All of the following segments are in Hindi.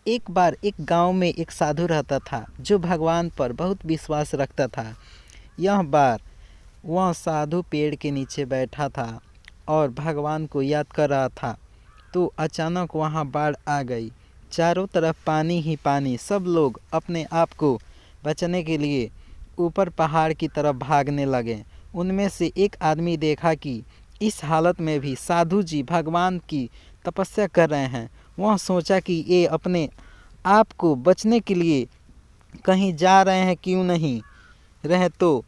एक बार एक गांव में एक साधु रहता था जो भगवान पर बहुत विश्वास रखता था। यह बार वह साधु पेड़ के नीचे बैठा था और भगवान को याद कर रहा था, तो अचानक वहाँ बाढ़ आ गई। चारों तरफ पानी ही पानी। सब लोग अपने आप को बचाने के लिए ऊपर पहाड़ की तरफ भागने लगे। उनमें से एक आदमी देखा कि इस हालत में भी साधु जी भगवान की तपस्या कर रहे हैं। वह सोचा कि ये अपने आप को बचने के लिए कहीं जा रहे हैं, क्यों नहीं रहे, तो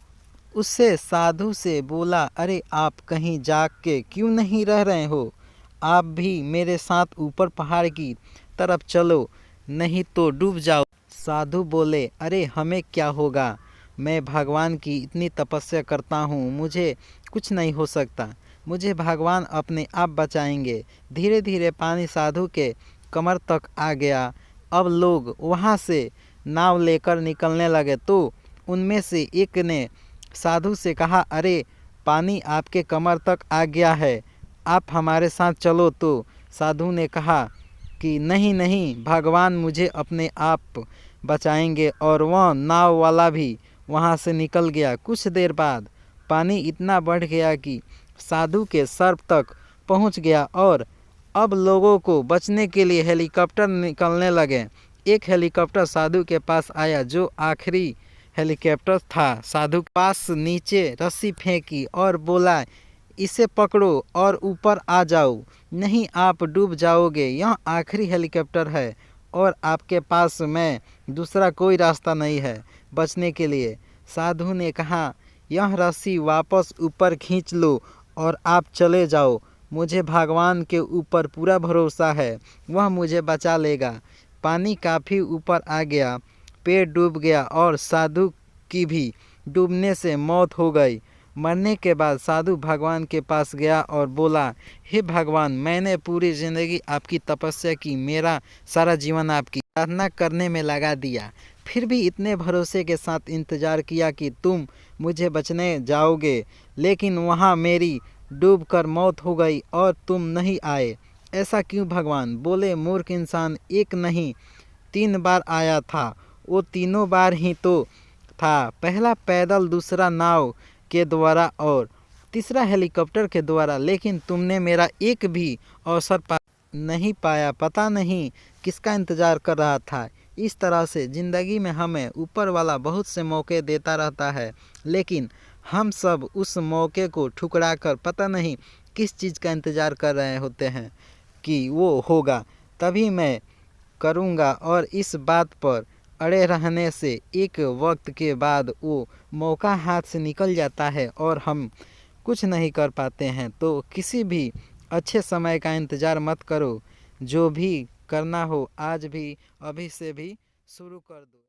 उससे साधु से बोला, अरे आप कहीं जा के क्यों नहीं रह रहे हो? आप भी मेरे साथ ऊपर पहाड़ की तरफ चलो, नहीं तो डूब जाओ। साधु बोले, अरे हमें क्या होगा, मैं भगवान की इतनी तपस्या करता हूँ, मुझे कुछ नहीं हो सकता, मुझे भगवान अपने आप बचाएंगे। धीरे धीरे पानी साधु के कमर तक आ गया। अब लोग वहाँ से नाव लेकर निकलने लगे, तो उनमें से एक ने साधु से कहा, अरे पानी आपके कमर तक आ गया है, आप हमारे साथ चलो। तो साधु ने कहा कि नहीं नहीं, भगवान मुझे अपने आप बचाएंगे। और वह नाव वाला भी वहाँ से निकल गया। कुछ देर बाद पानी इतना बढ़ गया कि साधु के सर तक पहुँच गया और अब लोगों को बचने के लिए हेलीकॉप्टर निकलने लगे। एक हेलीकॉप्टर साधु के पास आया, जो आखिरी हेलीकॉप्टर था। साधु के पास नीचे रस्सी फेंकी और बोला, इसे पकड़ो और ऊपर आ जाओ, नहीं आप डूब जाओगे। यह आखिरी हेलीकॉप्टर है और आपके पास में दूसरा कोई रास्ता नहीं है बचने के लिए। साधु ने कहा, यह रस्सी वापस ऊपर खींच लो और आप चले जाओ, मुझे भगवान के ऊपर पूरा भरोसा है, वह मुझे बचा लेगा। पानी काफ़ी ऊपर आ गया, पेड़ डूब गया और साधु की भी डूबने से मौत हो गई। मरने के बाद साधु भगवान के पास गया और बोला, हे भगवान, मैंने पूरी ज़िंदगी आपकी तपस्या की, मेरा सारा जीवन आपकी प्रार्थना करने में लगा दिया, फिर भी इतने भरोसे के साथ इंतज़ार किया कि तुम मुझे बचने जाओगे, लेकिन वहाँ मेरी डूब कर मौत हो गई और तुम नहीं आए। ऐसा क्यों भगवान? बोले, मूर्ख इंसान, एक नहीं 3 बार आया था, वो तीनों बार ही तो था, पहला पैदल, दूसरा नाव के द्वारा और तीसरा हेलीकॉप्टर के द्वारा, लेकिन तुमने मेरा एक भी अवसर नहीं पाया। पता नहीं किसका इंतज़ार कर रहा था। इस तरह से ज़िंदगी में हमें ऊपर वाला बहुत से मौके देता रहता है, लेकिन हम सब उस मौके को ठुकरा कर पता नहीं किस चीज़ का इंतज़ार कर रहे होते हैं कि वो होगा तभी मैं करूँगा, और इस बात पर अड़े रहने से एक वक्त के बाद वो मौका हाथ से निकल जाता है और हम कुछ नहीं कर पाते हैं। तो किसी भी अच्छे समय का इंतज़ार मत करो, जो भी करना हो आज भी, अभी से भी शुरू कर दो।